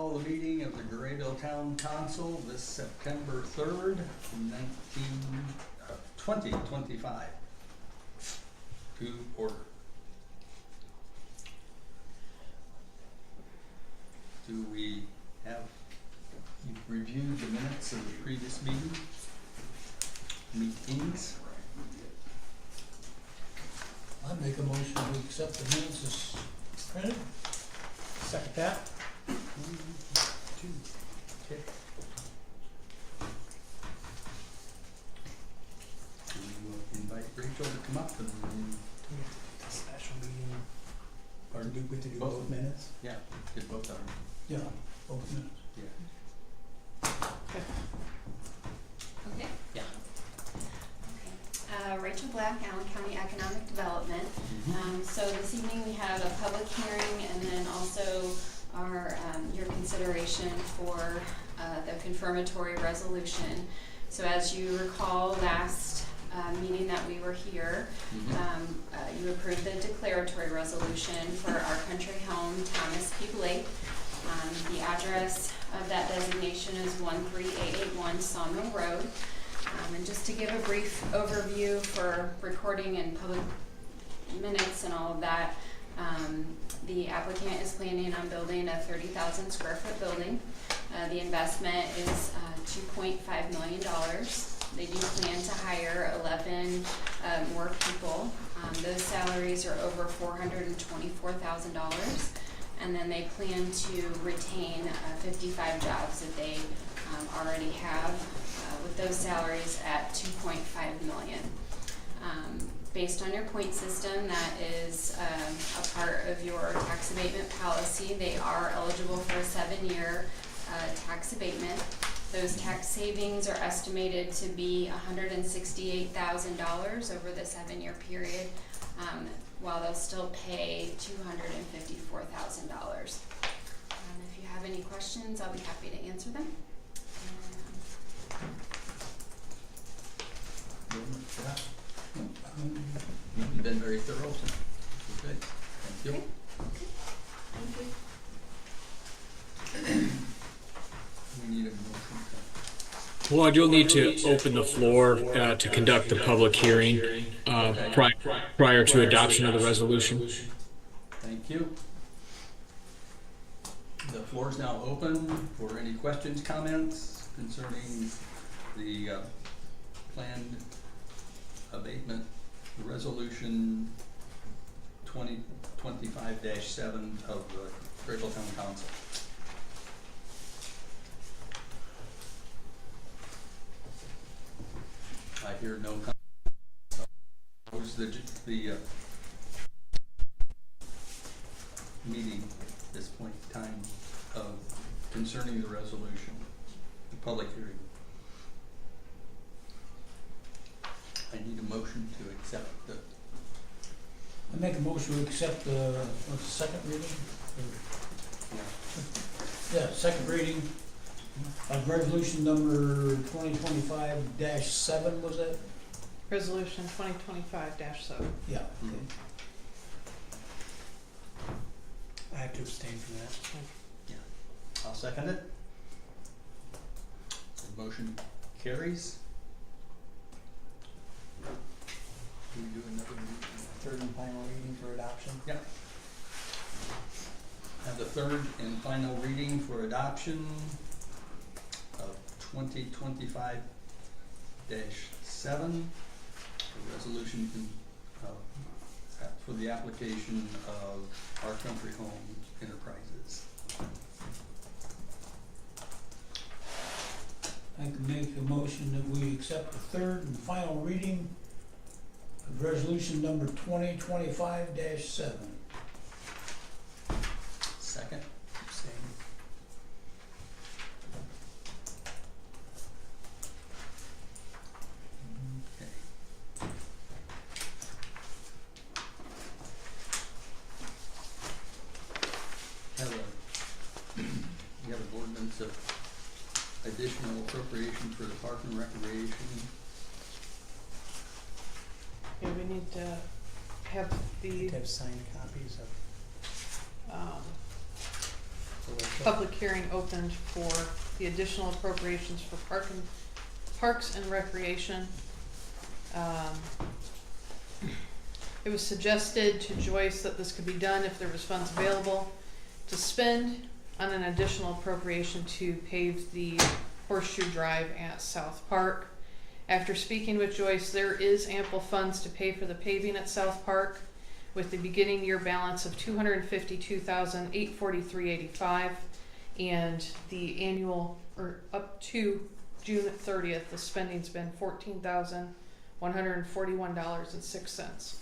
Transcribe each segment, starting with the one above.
call the meeting of the Grabill Town Council this September 3rd, 2025 to order. Do we have, you've reviewed the minutes of the previous meetings? I make a motion to accept the minutes as printed. Second that. 1, 2, okay. We will invite Rachel to come up and, Special meeting. pardon? Do we have to do Both. both minutes? Yeah, get both of them, Yeah, both minutes. yeah. Okay. Yeah. Rachel Black, Allen County Economic Development. So this evening we have a public hearing and then also our, your consideration for the confirmatory resolution. So as you recall, last meeting that we were here, you approved the declaratory resolution for our country home, Thomas P. Blake. The address of that designation is 13881 Sawmill Road. And just to give a brief overview for recording and public minutes and all of that, the applicant is planning on building a 30,000 square foot building. The investment is $2.5 million. They do plan to hire 11 more people. Those salaries are over $424,000. And then they plan to retain 55 jobs that they already have with those salaries at $2.5 million. Based on your point system, that is a part of your tax abatement policy. They are eligible for a 7-year tax abatement. Those tax savings are estimated to be $168,000 over the 7-year period, while they'll still pay $254,000. If you have any questions, I'll be happy to answer them. You've been very thorough, so good. Thank you. Thank you. We need a motion. Well, I do need to open the floor to conduct the public hearing prior to adoption of the resolution. Thank you. The floor is now open for any questions, comments concerning the planned abatement, resolution 2025-7 of the Grabill Town Council. I hear no comments. Close the meeting at this point in time of concerning the resolution, the public hearing. I need a motion to accept the. I make a motion to accept the, what's the second reading? Yeah, second reading of resolution number 2025-7, was that? Resolution 2025-7. Yeah. I have to abstain from that. Yeah, I'll second it. The motion carries. Do we do another reading? Third and final reading for adoption. Yeah. Have the third and final reading for adoption of 2025-7, the resolution for the application of Our Country Home Enterprises. I can make a motion that we accept the third and final reading of resolution number 2025-7. Second. Abstain. Okay. We have an ordinance of additional appropriation for the Park and Recreation. Yeah, we need to have the, To have signed copies of um, the public hearing opened for the additional appropriations for parks and recreation. It was suggested to Joyce that this could be done if there was funds available to spend on an additional appropriation to pave the horseshoe drive at South Park. After speaking with Joyce, there is ample funds to pay for the paving at South Park, with the beginning year balance of $252,843.85, and the annual, or up to June 30th, the spending's been $14,141.06.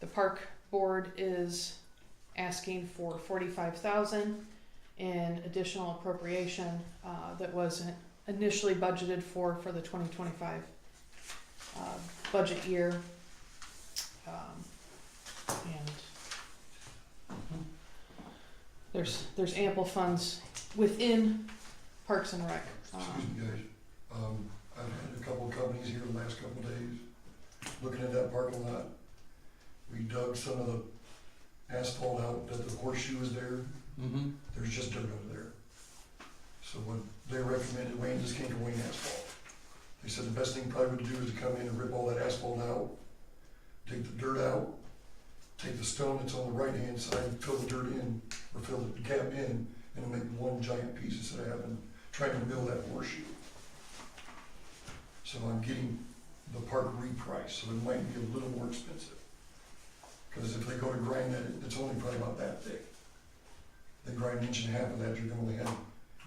The park board is asking for $45,000 in additional appropriation that wasn't initially budgeted for the 2025 budget year. And there's ample funds within Parks and Rec. Excuse me, guys. I've had a couple companies here the last couple of days looking at that parking lot. We dug some of the asphalt out that the horseshoe is there. Mm-hmm. There's just dirt under there. So what they recommended, Wayne just came to Wayne Asphalt. They said the best thing probably to do is to come in and rip all that asphalt out, take the dirt out, take the stone that's on the right-hand side, fill the dirt in, or fill the gap in, and make one giant piece instead of trying to mill that horseshoe. So I'm getting the park repriced, so it might be a little more expensive. Because if they go to grind that, it's only probably about that thick. They grind an inch and a half of that, you're gonna only have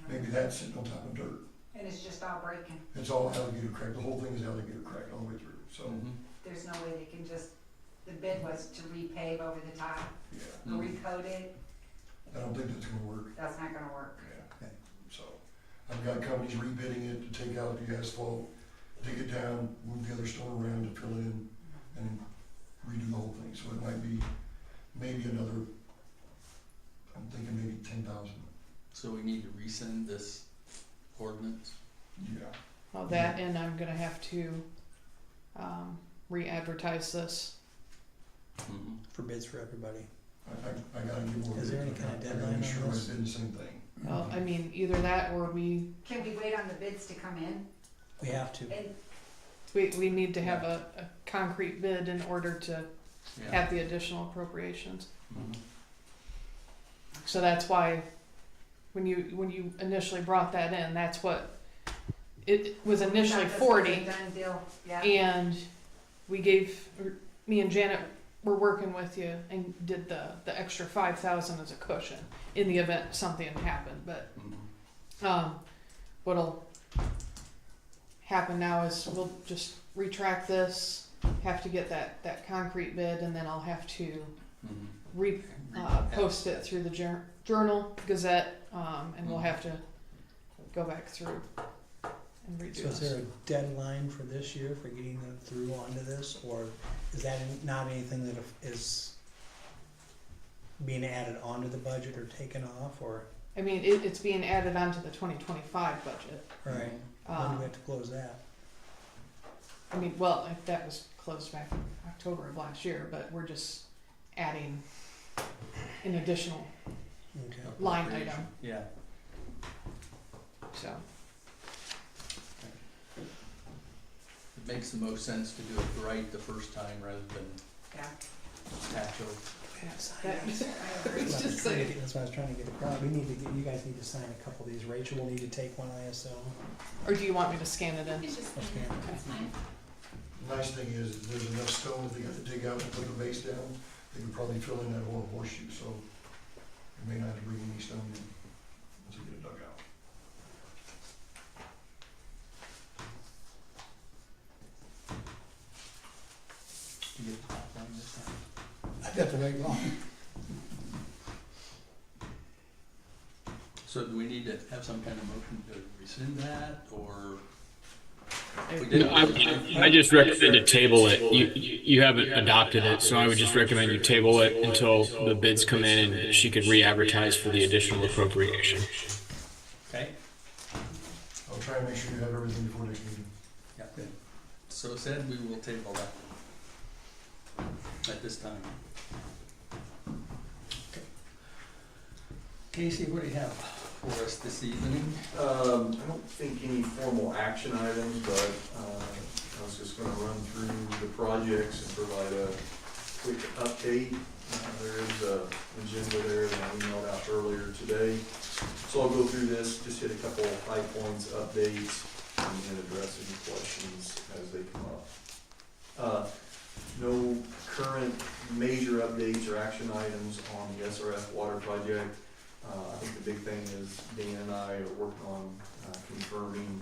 maybe that sitting on top of dirt. And it's just all breaking. It's all alligator crack, the whole thing is alligator crack all the way through, so, There's no way they can just, the bid was to repave over the top, yeah. or recoat it. I don't think that's gonna work. That's not gonna work. Yeah. So, I've got companies rebidding it to take out the asphalt, dig it down, move the other stone around to fill in, and redo the whole thing, so it might be maybe another, I'm thinking maybe 10,000. So we need to rescind this ordinance? Yeah. Well, that, and I'm gonna have to re-advertise this. Mm-hmm. For bids for everybody. I gotta give more. Is there any kind of deadline on I'm sure I this? did the same thing. Well, I mean, either that or we Can we wait on the bids to come in? We have to. And we need to have a concrete bid in order to Yeah. have the additional appropriations. Mhm. So that's why, when you initially brought that in, that's what, it was initially that this was a 40, done deal, yeah. and we gave, me and Janet were working with you and did the extra 5,000 as a cushion in the event something happened, but Mhm. what'll happen now is we'll just retract this, have to get that concrete bid, and then I'll have to Mhm. post it through the Journal, Gazette, and we'll have to go back through and redo So is this. there a deadline for this year for getting them through onto this, or is that not anything that is being added onto the budget or taken off, or, I mean, it's being added onto the 2025 budget. right, when do we have to close that? I mean, well, that was closed back in October of last year, but we're just adding an additional Okay. line item, Yeah. so. It makes the most sense to do it right the first time rather than Yeah, patch over. That- I agree. It's just saying. That's what I was trying to get across. You guys need to sign a couple of these. Rachel will need to take one, I assume. Or do you want me to scan it in? It's just, Okay. that's fine. The nice thing is, there's enough stone that they got to dig out and put the base down, they could probably fill in that whole horseshoe, so you may not have to bring any stone in once you get it dug out. Do you get the top line this time? I got the right line. So do we need to have some kind of motion to rescind that, or? If we No, did- I just recommend to table it. You haven't adopted it, so I would just recommend you table it until the bids come in and she could re-advertise for the additional appropriation. Okay, I'll try and make sure you have everything before next meeting. yeah. So said, we will table that at this time. Casey, what do you have for us this evening? I don't think any formal action items, but I was just gonna run through the projects and provide a quick update. There is an agenda there that I emailed out earlier today. So I'll go through this, just hit a couple high points, updates, and then address any questions as they come up. No current major updates or action items on the SRF water project. I think the big thing is Dan and I are working on confirming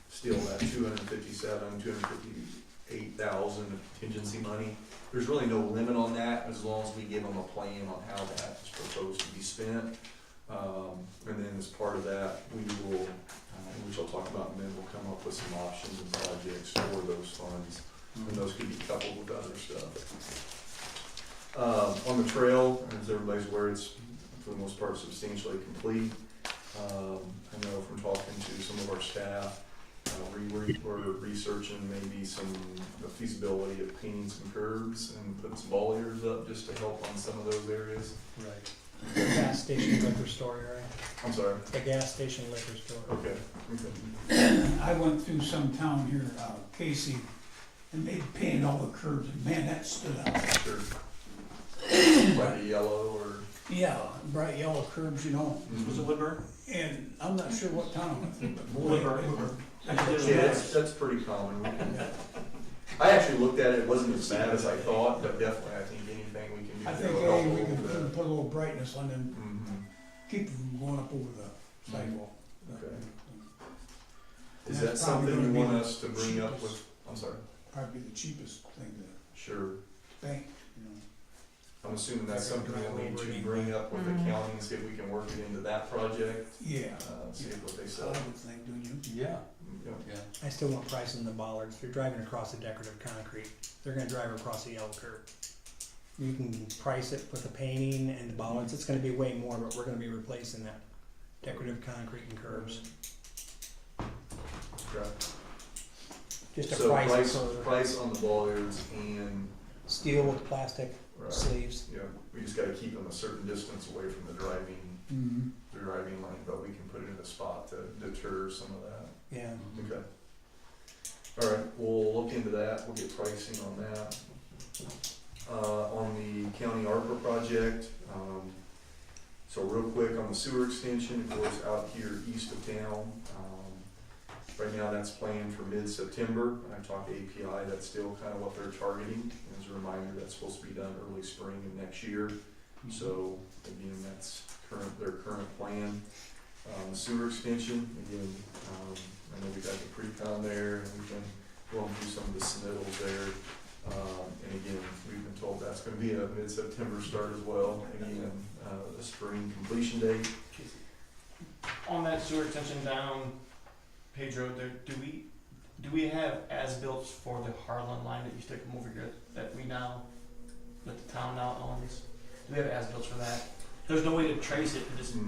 still that 258,000 contingency money. There's really no limit on that as long as we give them a plan on how that is proposed to be spent. And then as part of that, we will, which I'll talk about in a minute, we'll come up with some options and projects for those funds. And those could be coupled with other stuff. On the trail, as everybody's aware, it's for the most part substantially complete. I know from talking to some of our staff, we're researching maybe the feasibility of painting some curbs and putting some bollards up just to help on some of those areas. Right. The gas station liquor store area, I'm sorry. the gas station liquor store. Okay. I went through some town here, Casey, and they painted all the curbs, and man, that stood out. Sure. Like a yellow or? Yeah, bright yellow curbs, you know, Was it Woodburn? and I'm not sure what town I went through, but boy. Woodburn. Yeah, that's pretty common. I actually looked at it, it wasn't as bad as I thought, but definitely I think anything we can do. I think, to hey, help we a can little bit. put a little brightness on them, Mhm. keep them from going up over the sidewalk. Okay. Is That's that something probably you gonna want be us to bring up cheapest. with, I'm sorry, Probably the cheapest thing to sure. bank, you know. I'm assuming that's something we'll need to Drive over bring up with the Mhm. county and see if we can work it into that project, Yeah, see what they I say. would think, don't you? Yeah, Yeah. yeah. I still want price on the bollards. If you're driving across the decorative concrete, they're gonna drive across the yellow curb. You can price it with the painting and the bollards, it's gonna be way more, but we're gonna be replacing that decorative concrete and curbs. Okay. Just a So price price on the bollards and, steel with plastic right, sleeves. yeah, we just gotta keep them a certain distance away from the driving lane, but we can put it in a spot to deter some of that. Yeah. Okay. All right, we'll look into that, we'll get pricing on that. On the county ARPA project, so real quick on the sewer extension, it goes out here east of town. Right now, that's planned for mid-September. I talked to API, that's still kind of what they're targeting. As a reminder, that's supposed to be done early spring of next year. So, again, that's their current plan. The sewer extension, again, I know we got the pre-con there, and we've been going through some of the submittals there. And again, we've been told that's gonna be a mid-September start as well. Again, a spring completion date. On that sewer extension down Page Road there, do we have as-built for the Harlan line that used to come over here that the town now owns? Do we have as-built for that? There's no way to trace it,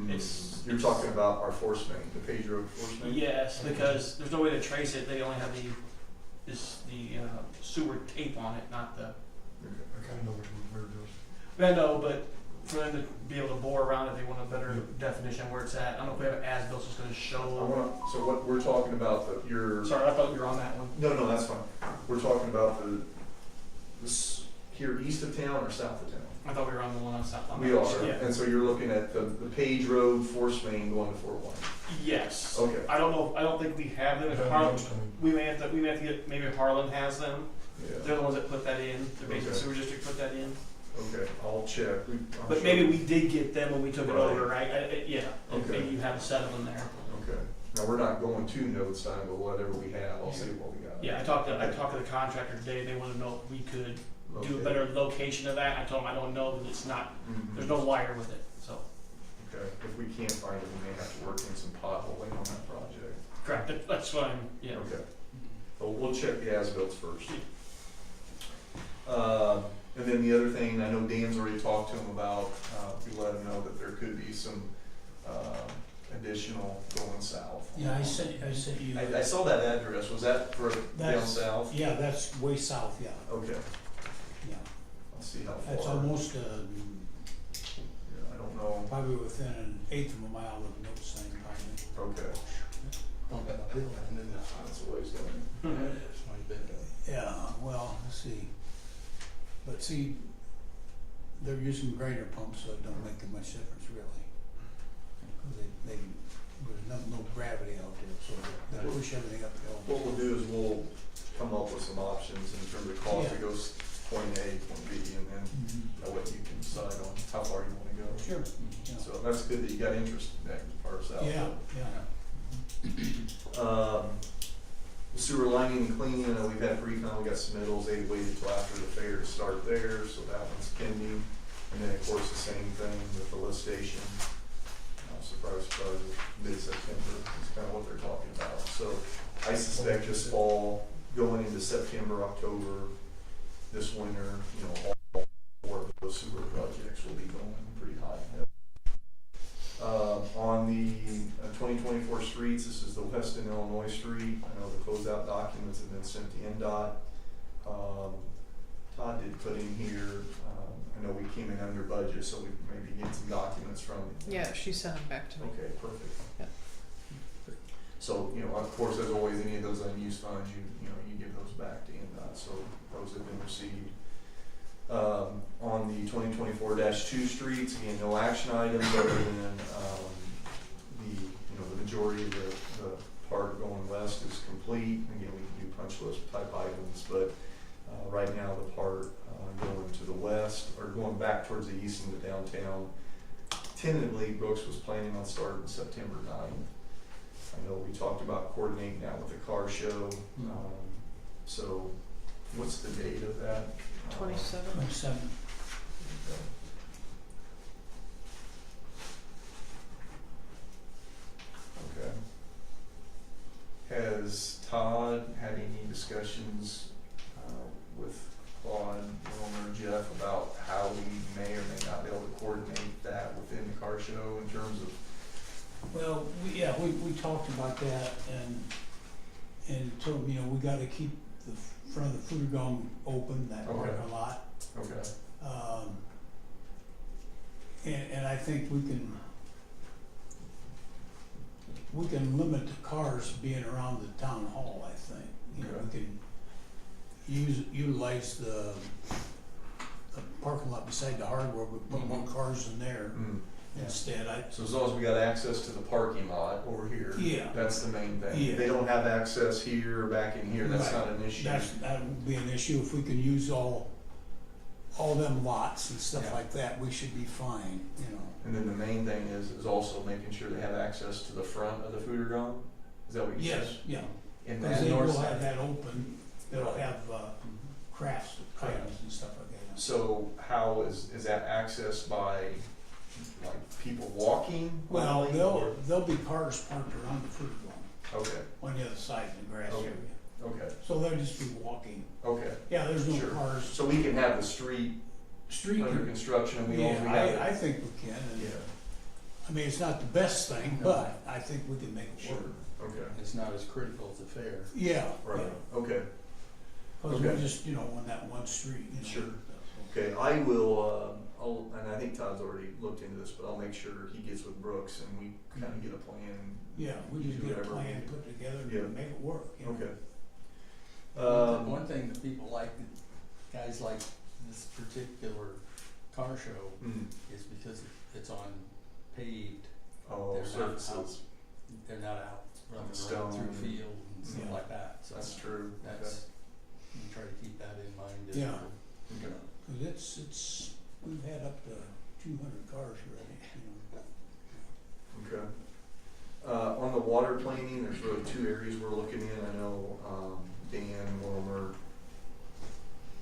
it's. You're talking about our force main, the Page Road force main? Yes, because there's no way to trace it, they only have the sewer tape on it, not the. I kinda know where it goes. I know, but for them to be able to bore around it, they want a better definition where it's at. I don't know if we have an as-built that's gonna show. So what we're talking about, Sorry, I thought you were on that one. No, that's fine. We're talking about here east of town or south of town? I thought we were on the one on South. We are, Yeah. and so you're looking at the Page Road force main going to Fort Wayne. Yes. Okay. I don't think we have them. If Harlan, we may have to get, maybe Harlan has them. Yeah, They're the ones that put that in, the Basin Okay. Sewer District put that in. okay, I'll check. I'm But sure- maybe we did get them when we took it Right. over, right? Yeah, and Okay. maybe you have a set of them there. Okay, now we're not going to Nodestein, but whatever we have, I'll see what we got. Yeah, I talked to the contractor today, they wanna know if we could do a Okay. better location of that. I told them I don't know, that it's not, Mhm. there's no wire with it, so. Okay, if we can't find it, we may have to work in some potholing on that project. Correct, that's what yeah. Okay, well, we'll check the as-bills first. And then the other thing, I know Dan's already talked to him about, we let him know that there could be some, additional going south. Yeah, I sent you. I saw that address, was that for down That's- south? Yeah, that's way south, yeah, Okay, yeah. I'll see how far. That's almost, Yeah, I don't know Probably within an eighth of a mile of no sign, probably. Okay. That's the way it's going. Yeah, well, let's see. But see, they're using grader pumps, so it don't make much difference really. They, there's no gravity out there, so they push everything uphill. What we'll do is we'll come up with some options in terms of cost. Yeah. It goes point A, point B, and then that way you can decide on how far you wanna go. Sure. Yeah. So that's good that you got interest in that part south. Yeah, yeah. Sewer lining and cleaning, I know we've had pre-con, we got submittals, they waited till after the fair to start there, so that one's pending. And then, of course, the same thing with the lift station. Surprise, mid-September is kind of what they're talking about. So I suspect this fall, going into September, October, this winter, you know, all four of those sewer projects will be going pretty high. On the 2024 streets, this is the Weston, Illinois street. I know the closeout documents have been sent to NDOT. Todd did put in here, I know we came in under budget, so we maybe get some documents from him. Yeah, she sent them back to me. Okay, perfect. Yeah. So, you know, of course, as always, any of those unused funds, you give those back to NDOT, so those have been received. On the 2024-2 streets, again, no action items other than, the majority of the part going west is complete. Again, we can do punch list type items, but, right now the part, going to the west, or going back towards the east into downtown, tentatively, Brooks was planning on starting September 9th. I know we talked about coordinating that with the car show, so what's the date of that? 27. 27. Okay. Has Todd had any discussions with Claude, Wilmer, Jeff about how we may or may not be able to coordinate that within the car show in terms of? Well, we talked about that and told them, we gotta keep the front of the food gong open, that Okay. parking lot. Okay. And I think we can limit the cars being around the town hall, I think. Okay. We can utilize the parking lot beside the hardware, we put more cars in there instead. So as long as we got access to the parking lot over here, Yeah. that's the main thing. Yeah. If they don't have access here or back in here, that's Right. not an issue. That would be an issue. If we can use all them lots and stuff Yeah. like that, we should be fine, And then the main thing is also making sure they have access to the front of the food gong? Is that what you said? Yes, yeah, In because that they north will side? have that open, they'll have, crafts, items and stuff like that. So how is that accessed by, like, people walking? Well, only, or- there'll be cars parked around the food gong Okay, on the other side in the grass Okay. area. okay, So they'll just be walking. okay. Yeah, there's no Sure. cars. So we can have the street Street, under construction and we yeah, only have. I think we can. And Yeah, I mean, it's not the best thing, but I think we can make it sure, work. okay, It's not as critical as the fair. Yeah, right, yeah. okay. Because Okay. we're just, on that one street, Sure. Okay, I will, and I think Todd's already looked into this, but I'll make sure he gets with Brooks and we kind of get a plan. Yeah, we just Do get a whatever plan we- put together Yeah. and make it work. Okay. One thing that people like, guys like this particular car show, Mm. is because it's on paved. Oh, They're not out, surfaces, they're not out running Stone. around through field and stuff Yeah. like that, so that's true, okay. that's, you try to keep that in mind as Yeah. well. Okay. Because we've had up to 200 cars already. Okay. On the water planing, there's really two areas we're looking in. I know, Dan, Wilmer,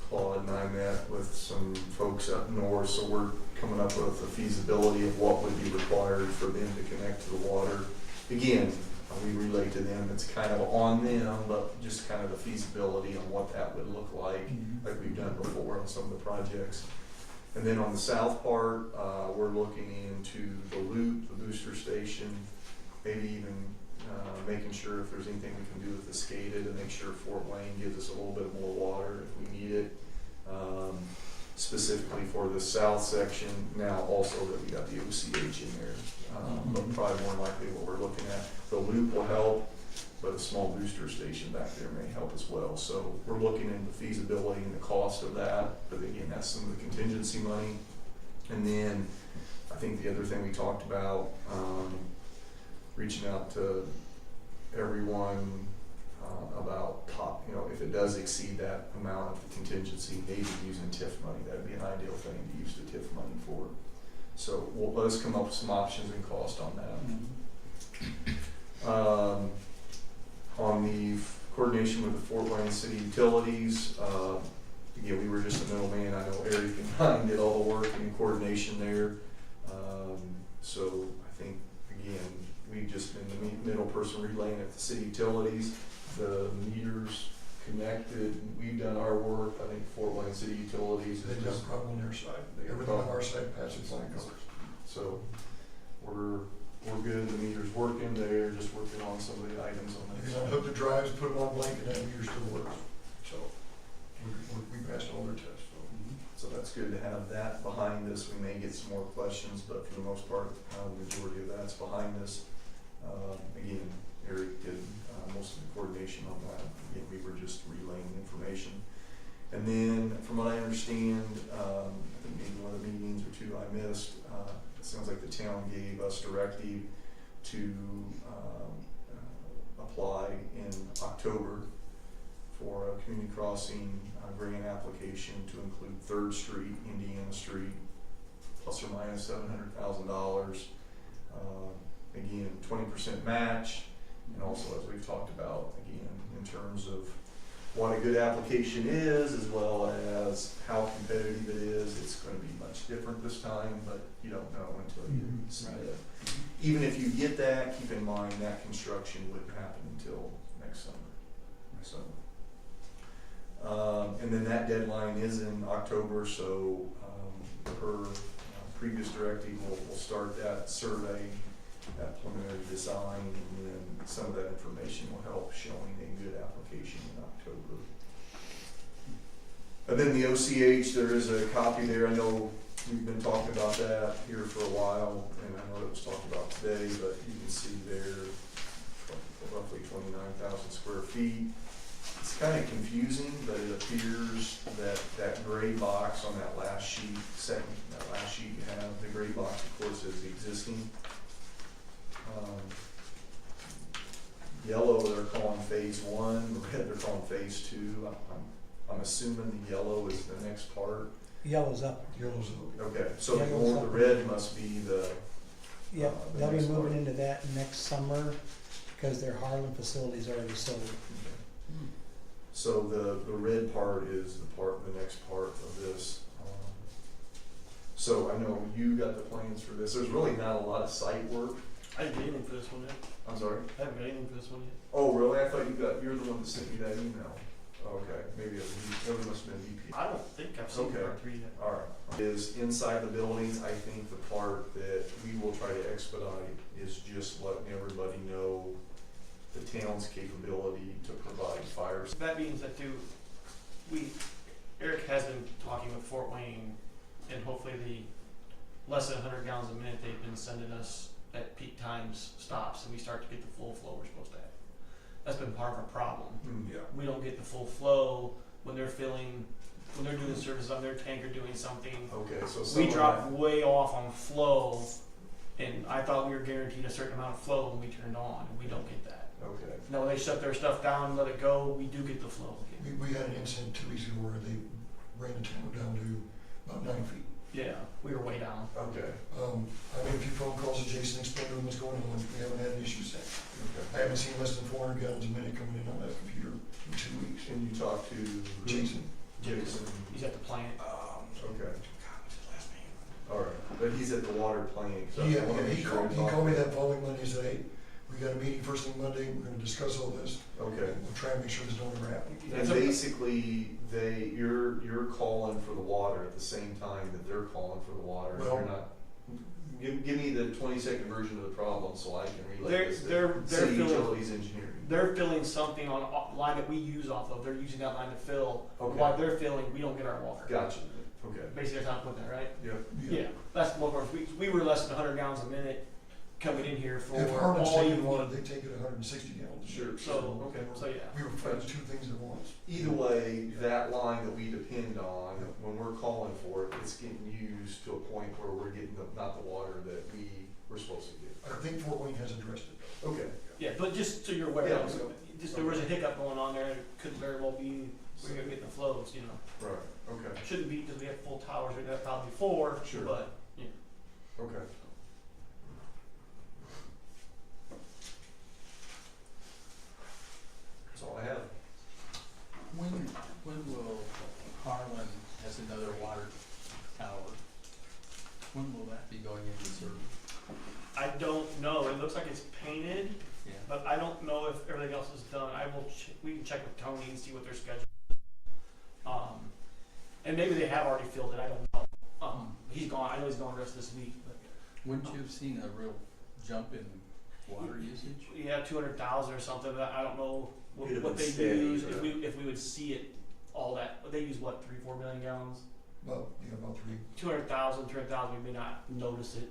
Claude and I met with some folks up north, so we're coming up with a feasibility of what would be required for them to connect to the water. Again, we relate to them, it's kind of on them, but just kind of the feasibility on what that would look like we've done before on some of the projects. And then on the south part, we're looking into the loop, the booster station, maybe even making sure if there's anything we can do with the SCADA to make sure Fort Wayne gives us a little bit more water if we need it. specifically for the south section, now also that we got the OCH in there. But probably more likely what we're looking at, the loop will help, but a small booster station back there may help as well. So we're looking into feasibility and the cost of that, but again, that's some of the contingency money. And then I think the other thing we talked about, reaching out to everyone about if it does exceed that amount of contingency, maybe using TIF money, that'd be an ideal thing to use the TIF money for. So let us come up with some options and cost on that. On the coordination with the Fort Wayne City Utilities, again, we were just a middleman. I know Erik and I did all the work and coordination there. So I think, again, we've just been the middle person relaying at the city utilities. The meters connected, we've done our work. I think Fort Wayne City Utilities They've is got a just, problem on their side. Everything on our side passes flying colors. so we're good. The meter's working. They're just working on some of the items on If that. you unhook the drives, put them on blank, and that meter still works. So we passed all their tests. So that's good to have that behind us. We may get some more questions, but for the most part, the majority of that's behind us. Again, Erik did most of the coordination on that. Again, we were just relaying information. And then, from what I understand, I think maybe one of the meetings or two I missed, it sounds like the town gave us directive to apply in October for a community crossing grant application to include 3rd Street, Indiana Street, plus or minus $700,000. Again, 20% match, and also as we've talked about, again, in terms of what a good application is, as well as how competitive it is. It's going to be much different this time, but you don't know until you see it. Even if you get that, keep in mind that construction wouldn't happen until next summer. And then that deadline is in October, so per previous directive, we'll start that survey, that preliminary design, and then some of that information will help showing a good application in October. And then the OCH, there is a copy there. I know we've been talking about that here for a while, and I know it was talked about today, but you can see there roughly 29,000 square feet. It's kind of confusing, but it appears that that gray box on that last sheet, that last sheet you have, the gray box, of course, is existing. Yellow, they're calling phase 1, red, they're calling phase 2. I'm assuming the yellow is the next part. Yellow's up. Yellow's Okay, so Yellow's the up. red must be the, Yep, the they'll be next moving part. into that next summer because their Harlan facility's already sold. So the red part is the next part of this. So I know you got the plans for this. There's really not a lot of site work. I didn't get anything for this one yet. I'm sorry? I haven't got anything for this one yet. Oh, really? I thought you're the one that sent me that email. Okay, maybe it must have been VP. I don't think I've seen Okay. part 3 yet. Alright. Is inside the buildings, I think the part that we will try to expedite is just letting everybody know the town's capability to provide fire. That means that Erik has been talking with Fort Wayne, and hopefully the less than 100 gallons a minute they've been sending us at peak times stops, and we start to get the full flow we're supposed to have. That's been part of our problem. Yeah. We don't get the full flow when they're doing services on their tank or doing something. Okay, so some We of dropped that- way off on flow, and I thought we were guaranteed a certain amount of flow when we turned on, and we don't get that. Okay. Now, when they shut their stuff down and let it go, we do get the flow again. We had an incident 2 weeks ago where they ran the tower down to about 9 feet. Yeah, we were way down. Okay. I made a few phone calls to Jason, explained to him what's going on. We haven't had an issue since. Okay. I haven't seen less than 400 gallons a minute coming in on that computer in 2 weeks. Can you talk to Jason. Jason. He's at the plant. Okay. Alright, but he's at the water plant. So I Yeah, wanna make he sure called, we he talk- called me that following Monday and said, hey, we got a meeting first thing Monday, we're gonna discuss all this. Okay. We'll try and make sure this don't ever happen. And basically, you're calling for the water at the same time that they're calling for the water. Well- You're not. Give me the 20-second version of the problem so I can relay They're- this. to they're City filling- Utilities Engineering. They're filling something on a line that we use off of. They're using that line to fill. Okay. While they're filling, we don't get our water. Gotcha. Okay, Basically, that's how I'm putting that, right? yep. Yeah, that's what we were less than 100 gallons a minute coming in here for If Harlan's all you taking one, want. they take it 160 gallons. Sure. So, Okay. so yeah. We were fighting two things at once. Either way, that line that we depend on, when we're calling for it, it's getting used to a point where we're getting not the water that we were supposed to get. I think Fort Wayne has addressed it. Okay. Yeah, but just so you're aware, Yeah. just there was a hiccup going on there. It could very well be we're gonna get the flows. You know, Right, okay, shouldn't be because we have full towers. We'd have probably 4. Sure. But yeah. okay. That's all I have. When will Harlan has another water tower? When will that be going into service? I don't know. It looks like it's painted, Yeah. but I don't know if everything else is done. I will. We can check with Tony and see what their schedule is. And maybe they have already filled it. I don't know. He's gone. I know he's gone the rest of this week. But Wouldn't you have seen a real jump in water usage? yeah, 200,000 or something. But I don't know It'd have what been they steady, use. but- If we would see it, all that. They use what 3-4 million gallons. About 3. 200,000, 300,000. We may not notice it.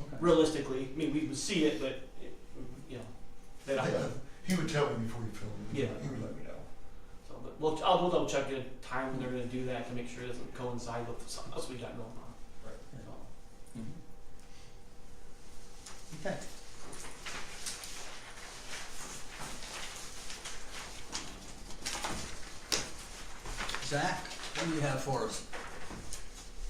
Okay. Realistically, I mean, we would see it, but you know, they don't. He would tell me before he filled it. Yeah. He would let me know. So, but we'll double check the time when they're going to do that to make sure it doesn't coincide with something else we got going on. Right. So, Okay. Zach, what do you have for us?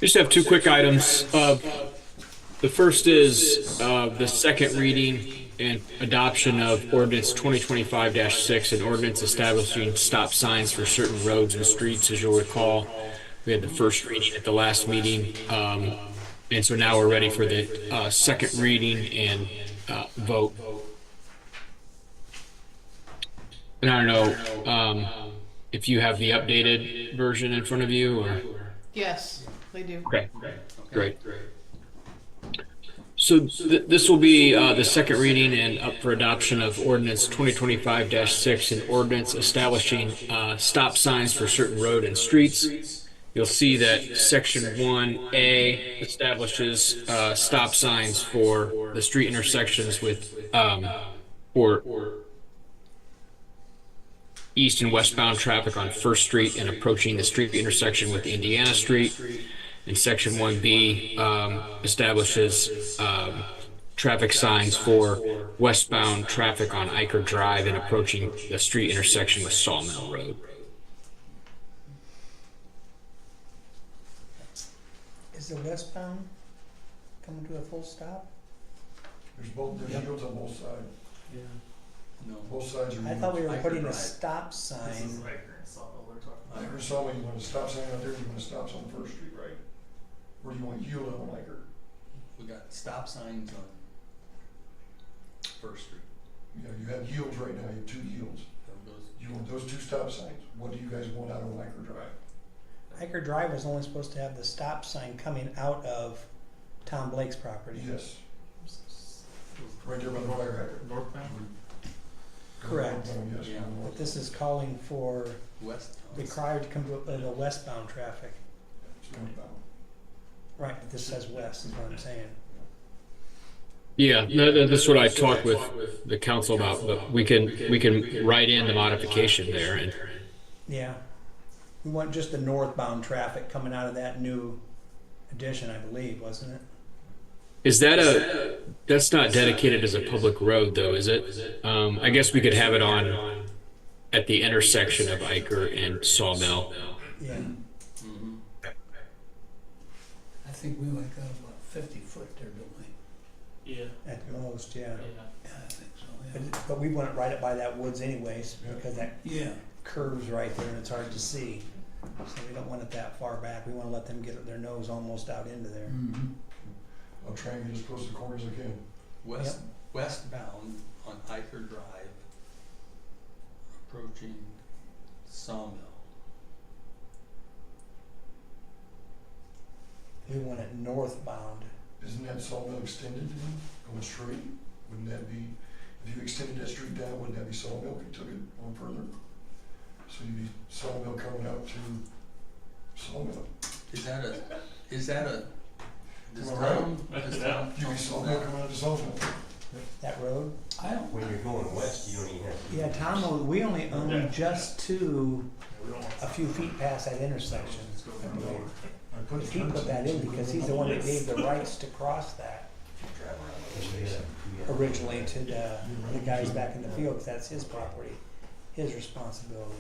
Just have 2 quick items. The first is the second reading and adoption of Ordinance 2025-6, an ordinance establishing stop signs for certain roads and streets. As you'll recall, we had the first reading at the last meeting, and so now we're ready for the second reading and vote. And I don't know if you have the updated version in front of you, or Yes, they do. okay, great. So this will be the second reading and up for adoption of Ordinance 2025-6, an ordinance establishing stop signs for certain road and streets. You'll see that Section 1A establishes stop signs for the street intersections with or east and westbound traffic on First Street and approaching the street intersection with Indiana Street. And Section 1B establishes traffic signs for westbound traffic on Eicher Drive and approaching the street intersection with Sawmill Road. Is the westbound coming to a full stop? There's yields on both sides. yeah. No. Both sides are. I thought we were Eicher putting a Drive. stop sign. I heard somebody, you want a stop sign out there, you want to stop on First Street, right? Or do you want yield on Eicher? We got stop signs on First Street. Yeah, you have yields right now, you have 2 yields. You want those 2 stop signs. What do you guys want out on Eicher Drive? Eicher Drive was only supposed to have the stop sign coming out of Tom Blake's property. Yes. Right there by the fire hydrant. Northbound? Correct. Yes. Yeah. But this is calling for West. required to come to the westbound traffic. It's northbound. Right, but this says west is what I'm saying. Yeah, no, that's what I talked with the council about, but we can write in the modification there. And Yeah. We want just the northbound traffic coming out of that new addition, I believe, wasn't it? is that that's not dedicated as a public road though, is it? I guess we could have it on at the intersection of Eicher and Sawmill. Yeah. Mm-hmm. I think we only got about 50 foot there, don't we? Yeah. At the most, yeah. Yeah. Yeah, I think so, yeah. But we want it right up by that woods anyways, Yeah. because that Yeah, curves right there and it's hard to see. So we don't want it that far back. We want to let them get their nose almost out into there. mm-hmm. I'll try and get as close to the corner as I can. Westbound on Eicher Drive, approaching Sawmill. We want it northbound. Isn't that Sawmill extended, going straight? Wouldn't that be, if you extended that street down, wouldn't that be Sawmill if you took it on further? So you'd be Sawmill coming out to Sawmill. Is that does Am I right? Tom You saw that coming out of the sawmill. That road? I don't, When you're going west, you don't even have to. Yeah, Tom, we only own just to a few feet past that intersection, I believe. I put He put that in because he's the one that gave the rights to cross that originally to the guys back in the field, 'cause that's his property, his responsibility.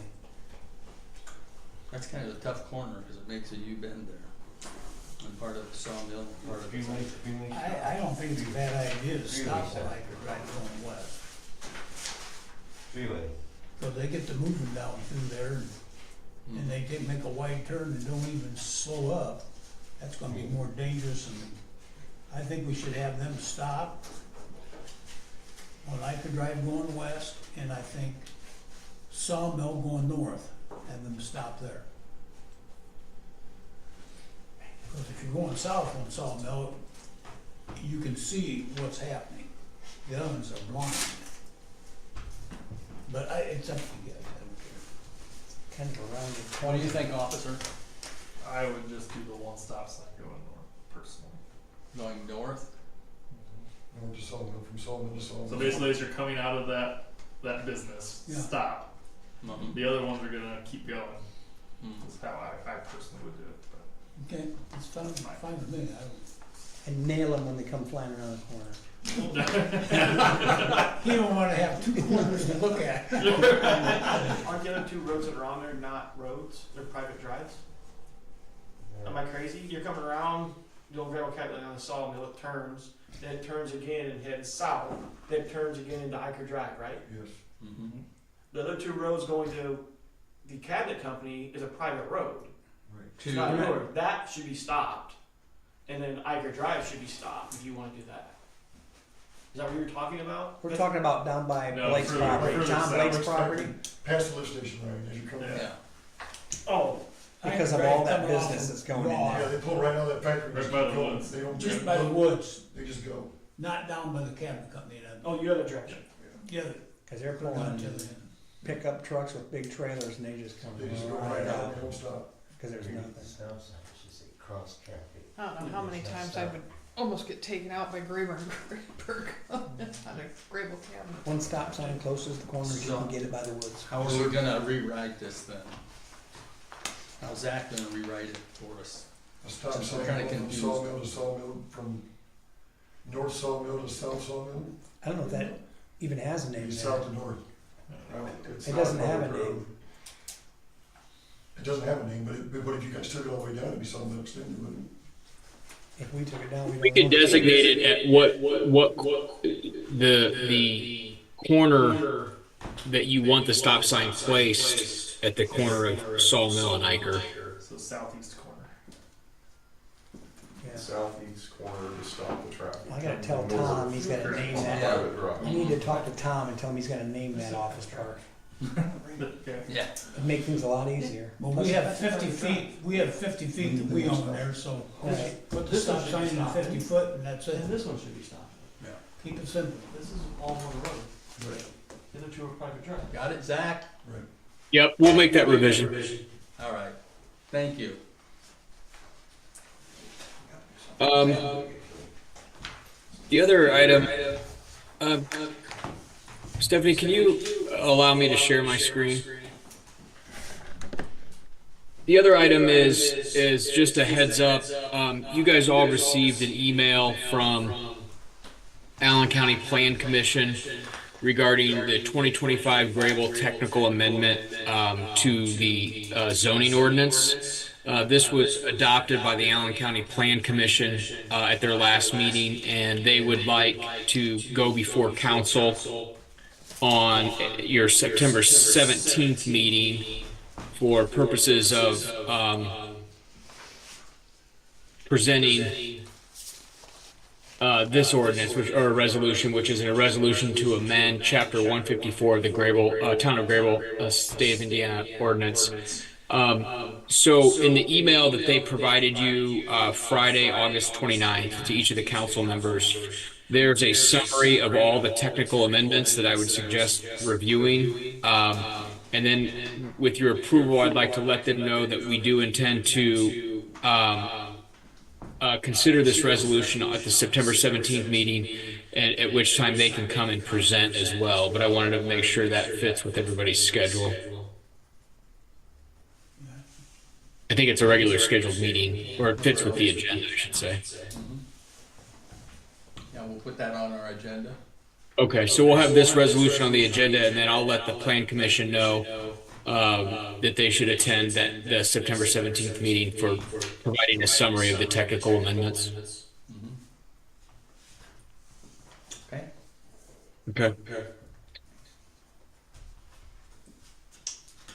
That's kind of a tough corner because it makes a U-bend there. And part of the sawmill, and part of the. I don't think it's a bad idea to stop like a drive going west. Really? So they get to moving down through there and they can make a wide turn and don't even slow up. That's gonna be more dangerous, and I think we should have them stop on Iker Drive going west, and I think Sawmill going north, have them stop there. Because if you're going south on Sawmill, you can see what's happening. The other ones are blind. But it's up to you guys, I don't care. Kind of around it. What do you think, officer? I would just do the one stop sign going north, personally. Going north? North to sawmill, from sawmill to sawmill. So basically, as you're coming out of that business, Yeah. stop. Mhm. The other ones are gonna keep going. Mhm. That's how I personally would do it. But Okay, it's fine with me, I don't. And nail them when they come flying around the corner. You don't wanna have two corners to look at. Aren't the other two roads that are on there not roads? They're private drives? Am I crazy? You're coming around the old gravel cat on the sawmill, it turns, then it turns again and heads south, then it turns again into Iker Drive, right? Yes. Mhm. The other two roads going to the cabinet company is a private road. Right. It's not yours. That should be stopped. And then Iker Drive should be stopped if you wanna do that. Is that what you're talking about? We're talking about down by No, Blake's further- property, further Tom south. Blake's property, Past the lift station, right, as you come in. Yeah. Oh, because of all that business that's going in Yeah, there. they pull right out of that factory. Right just by keep the going. woods. They don't. Just by the woods, They just go. not down by the cabinet company, then. oh, the other direction. Yeah, Cause they're down pulling to the end. pickup trucks with big trailers and they just come They just go right right out, out, they don't stop. cause there's nothing. Stop sign, should say cross traffic. I don't know how many times I would almost get taken out by Graber and Grayberg on a Grable cabinet. One stop sign closest to the corner, you can get it by the woods. How are we gonna rewrite this then? How's Zach gonna rewrite it for us? A stop Since we're sign kinda going from confused. sawmill to sawmill, from north sawmill to south sawmill, I don't know if that even has a name maybe there. south to north. It doesn't have a name. It doesn't have a name, but if you guys took it all the way down, it'd be sawmill extended, wouldn't it? If we took it down, We could designate it at what the corner that you want the stop sign placed at the corner of Sawmill and Iker. so southeast corner. Yeah. Southeast corner to stop the traffic. I gotta tell Tom, he's gotta name that. Private drive. I need to talk to Tom and tell him he's gonna name that office park. Okay. Yeah. It'd make things a lot easier. Well, we have 50 feet, that we own there, so Right. put the stop sign in 50 foot and that's it. And this one should be stopped. Keep it simple. This is all one road. Right. The other two are private drive. Got it, Zach? Right. Yep, we'll make that revision. All right. Thank you. The other item, Stephanie, can you allow me to share my screen? The other item is just a heads up. You guys all received an email from Allen County Plan Commission regarding the 2025 Grabill technical amendment to the zoning ordinance. This was adopted by the Allen County Plan Commission at their last meeting, and they would like to go before council on your September 17th meeting for purposes of presenting this ordinance, or a resolution, which is a resolution to amend Chapter 154 of the Grabill, Town of Grabill, State of Indiana ordinance. So in the email that they provided you Friday, August 29th, to each of the council members, there's a summary of all the technical amendments that I would suggest reviewing. And then with your approval, I'd like to let them know that we do intend to consider this resolution at the September 17th meeting, and at which time they can come and present as well. But I wanted to make sure that fits with everybody's schedule. I think it's a regular scheduled meeting, or it fits with the agenda, I should say. Yeah, we'll put that on our agenda. Okay, so we'll have this resolution on the agenda, and then I'll let the Plan Commission know that they should attend the September 17th meeting for providing a summary of the technical amendments. Okay. Okay.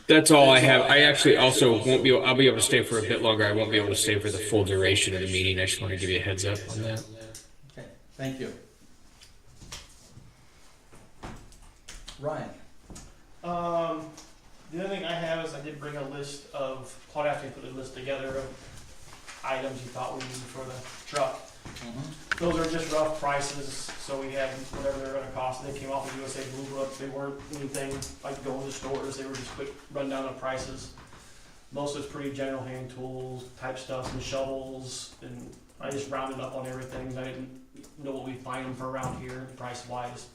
That's all I have. I actually also won't be, I'll be able to stay for a bit longer. I won't be able to stay for the full duration of the meeting. I just want to give you a heads up on that. Okay, thank you. Ryan? The other thing I have is I did bring a list of, Claude asked me to put a list together of items you thought we needed for the truck. Those are just rough prices, so we had whatever they're gonna cost. They came off of USA Blue Book. They weren't anything like going to stores. They were just quick rundown of prices. Most of it's pretty general hand tools type stuff, and shovels, and I just rounded up on everything. I didn't know what we'd find them for around here, price wise.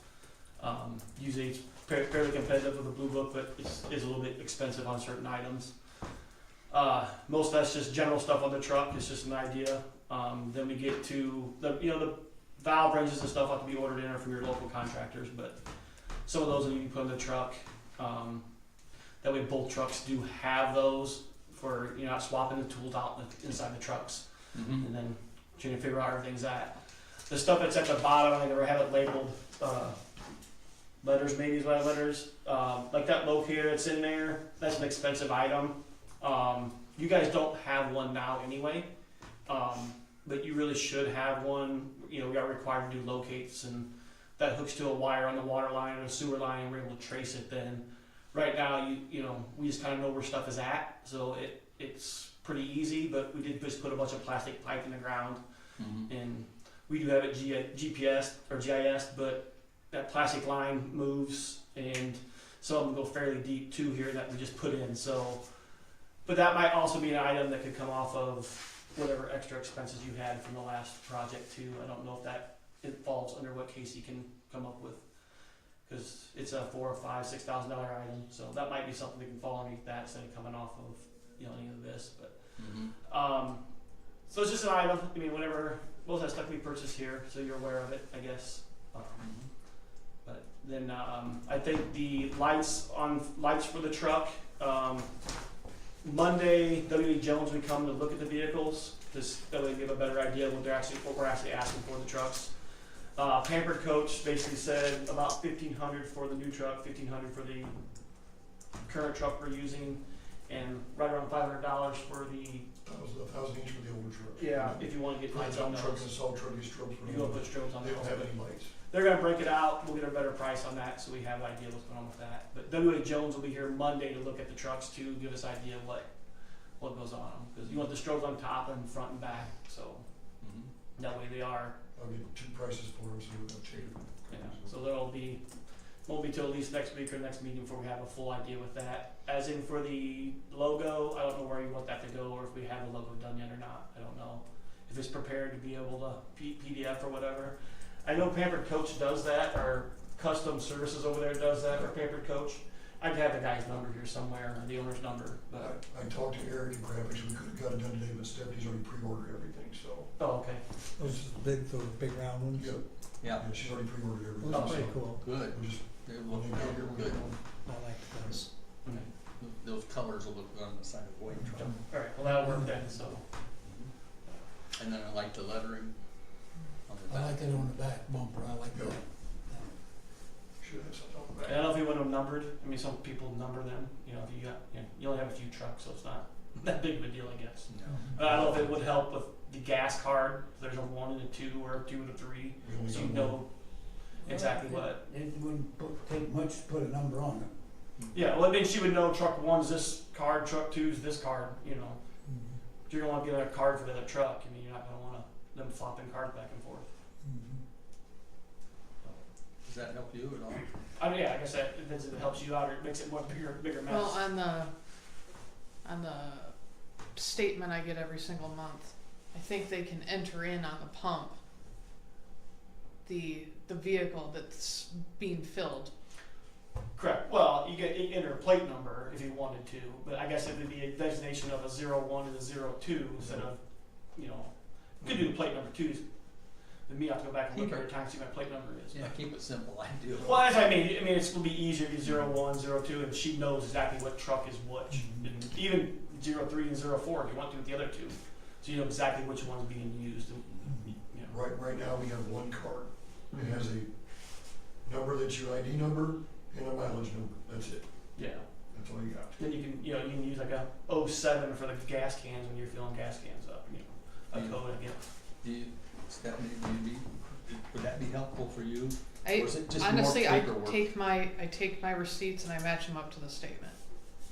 Usually it's fairly competitive with the Blue Book, but it's a little bit expensive on certain items. Most of that's just general stuff on the truck. It's just an idea. Then we get to the valve wrenches and stuff have to be ordered in or from your local contractors, but some of those that you can put in the truck. That way both trucks do have those for not swapping the tools out inside the trucks, and then trying to figure out where everything's at. The stuff that's at the bottom, I think I have it labeled letters, maybe is what letters. Like that locator that's in there, that's an expensive item. You guys don't have one now anyway. But you really should have one. We are required to do locates, and that hooks to a wire on the water line or a sewer line, and we're able to trace it then. Right now, we just kind of know where stuff is at, so it's pretty easy, but we did just put a bunch of plastic pipe in the ground, and we do have it GPS or GIS, but that plastic line moves, and some of them go fairly deep too here that we just put in, so. But that might also be an item that could come off of whatever extra expenses you had from the last project too. I don't know if it falls under what Casey can come up with, because it's a $4,000 or $5,000, $6,000 item. So that might be something that can fall underneath that instead of coming off of any of this. But so it's just an item. I mean, whatever most of that stuff we purchased here, so you're aware of it, I guess. But then I think the lights for the truck. Monday, W.E. Jones will come to look at the vehicles, just that way we have a better idea of what we're actually asking for the trucks. Pampered Coach basically said about $1,500 for the new truck, $1,500 for the current truck we're using, and right around $500 for the. $1,000 each for the older truck. Yeah, if you want to get lights on those. Truck and assault truck, these strobes. You want to put strobes on They those. don't have any lights. They're going to break it out. We'll get a better price on that, so we have an idea what's going on with that. But W.A. Jones will be here Monday to look at the trucks too, give us an idea of what goes on them. Because you want the strobes on top and front and back, so that way they are. I'll get 2 prices for them, so we'll take it. Yeah. So won't be till at least next week or next meeting before we have a full idea with that. As in for the logo, I don't know where you want that to go, or if we have the logo done yet or not. I don't know if it's prepared to be able to PDF or whatever. I know Pampered Coach does that, or Custom Services over there does that for Pampered Coach. I'd have the guy's number here somewhere, or the owner's number. But I talked to Erik and Grabill. We could have got it done today, but Stephanie's already pre-ordered everything, so. oh, okay. Those big round ones. Yeah. Yeah. Yeah, she's already pre-ordered everything. Those are so pretty cool. Good. We'll just, They look good. I like those. Okay. Those colors will look good on the side of the weight truck. All right. Well, that'll work then. So. And then I like the lettering on the back. I like it on the back bumper, I like that. should have something on the back. I don't know if we want them numbered. I mean, some people number them. If you got, you only have a few trucks, so it's not that big of a deal, I guess. No. But I don't know if it would help with the gas card. If there's a 1 and a 2, or a 2 and a 3, We only so got you know exactly what. It wouldn't take much to put a number on it. Yeah, well, I mean, she would know truck 1's this card, truck 2's this card. If you're gonna want to get a card for the other truck, I mean, you're not gonna want them flopping cards back and forth. Does that help you at all? I mean, yeah, like I said, it helps you out, or it makes it more bigger mess. Well, on the statement I get every single month, I think they can enter in on the pump the vehicle that's being filled. Correct. Well, you enter a plate number if you wanted to, but I guess it would be a designation of a 01 and a 02 instead of, you know, you could do a plate number too. Then me have to go back and look every time to see what my plate number is. Yeah, keep it simple, I do. Well, that's what I mean. I mean, it's gonna be easier to do 01, 02, and she knows exactly what truck is which. And even 03 and 04 if you want to with the other two, so you know exactly which one's being used. And, you know. Right now, we have one card. It has a number that's your ID number and a mileage number. That's it. Yeah. That's all you got. Then you can, you know, you can use like a 07 for the gas cans when you're filling gas cans up. You know, a code again. Do you, Stephanie, would that be helpful for you? I Or is it just honestly, more I paperwork? take my receipts and I match them up to the statement.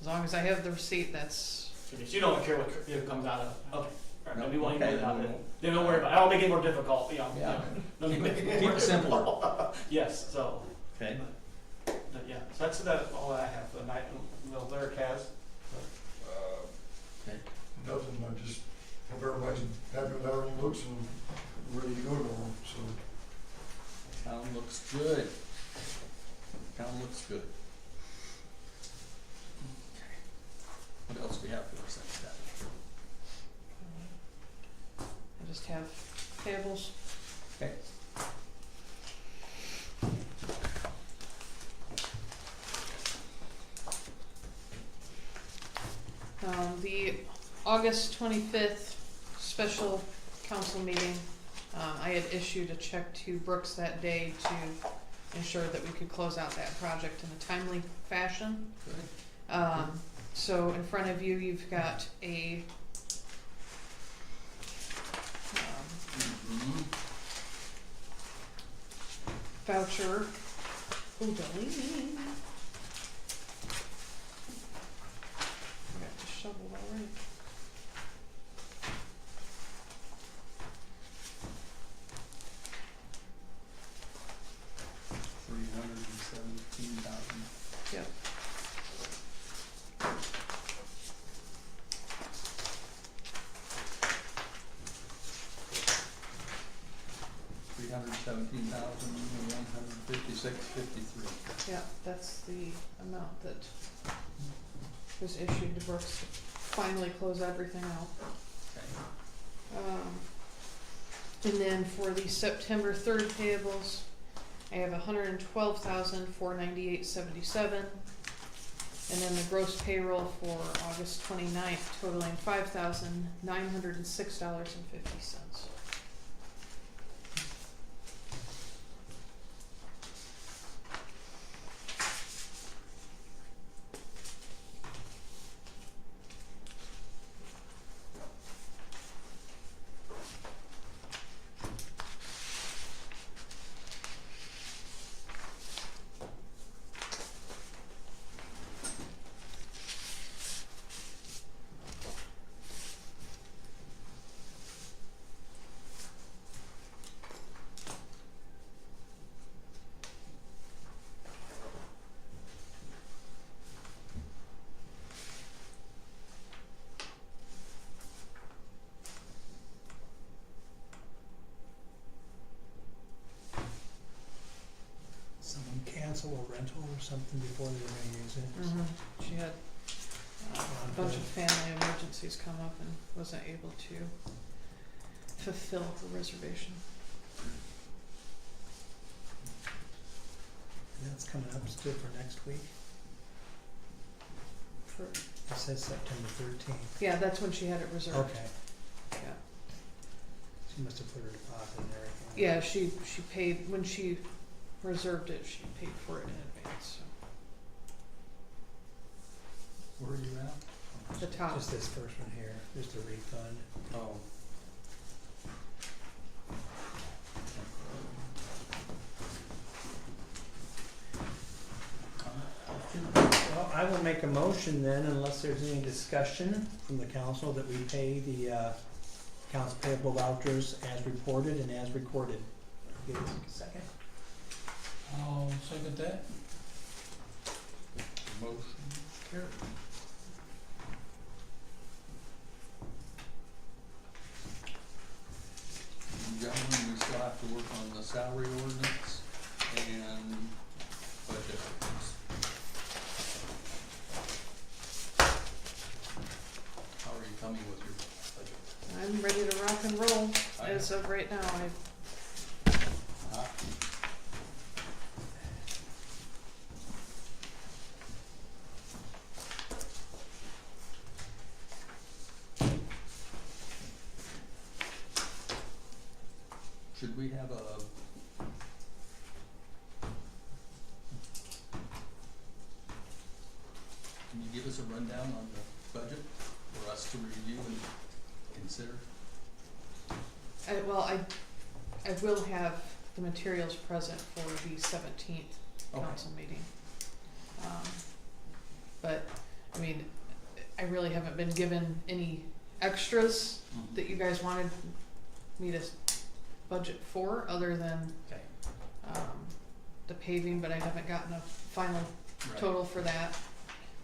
As long as I have the receipt, that's Okay, so you don't care what it comes out of. Okay. All right, No, maybe we won't okay, even worry about then it. Then don't worry about it. I don't make it more difficult. You know. Yeah. You know, Keep make it more simpler. difficult. Yes. So. Okay. But yeah. So that's all I have for the night. Well, Erik has. Okay. Nothing, I just hope everybody's happy with how everything looks and ready to go tomorrow, so. Town looks good. Town looks good. Okay. What else do we have for us? I just have payables. Okay. The August 25th special council meeting, I had issued a check to Brooks that day to ensure that we could close out that project in a timely fashion. Good. So in front of you, you've got a voucher. Ooh, deleting. I got disheveled already. $317,000. Yep. $317,156.53. Yeah, that's the amount that was issued to Brooks to finally close everything out. Okay. And then for the September 3rd payables, I have $112,498.77. And then the gross payroll for August 29th totaling $5,906.50. Someone cancel a rental or something before they were gonna use it. She had a bunch of family emergencies come up and wasn't able to fulfill her reservation. That's coming up still for next week. It says September 13th. Yeah, that's when she had it reserved. Okay. Yeah. She must have put her deposit and everything. Yeah, she paid, when she reserved it, she paid for it in advance, Where are you at? so. The top. Just this first one here, just a refund. Oh. Well, I will make a motion then, unless there's any discussion from the council, that we pay the accounts payable vouchers as reported and as recorded. Give us a second. I'll second that. Motion carried. gentlemen, we still have to work on the salary ordinance and budget items. How are you coming with your budget? I'm ready to rock and roll as of right now. Should we have a, can you give us a rundown on the budget for us to review and consider? I will have the materials present for the 17th Okay. council meeting. But, I mean, I really haven't been given any extras that you guys wanted me to budget for, other than Okay. the paving, but I haven't gotten a final Right. total for that.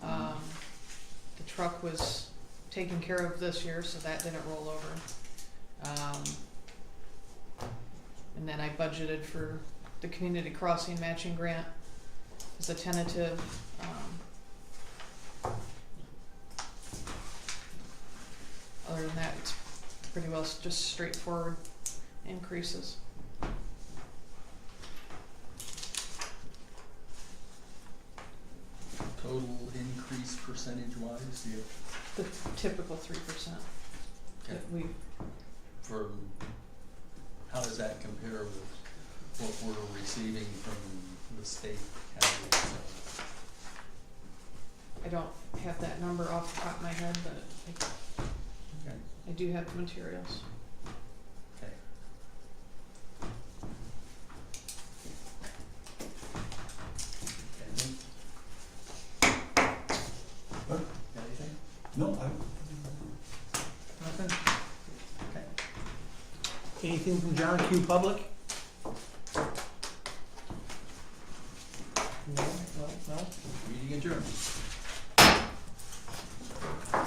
The truck was taken care of this year, so that didn't roll over. And then I budgeted for the community crossing matching grant as a tentative. Other than that, it's pretty well just straightforward increases. Total increase percentage wise, yeah, The typical 3% okay. that we, From, how does that compare with what we're receiving from the state county? So, I don't have that number off the top of my head, but okay. I do have the materials. Okay. What? Anything? No, Nothing? Okay. Anything from John Q. Public? No. Meeting adjourned.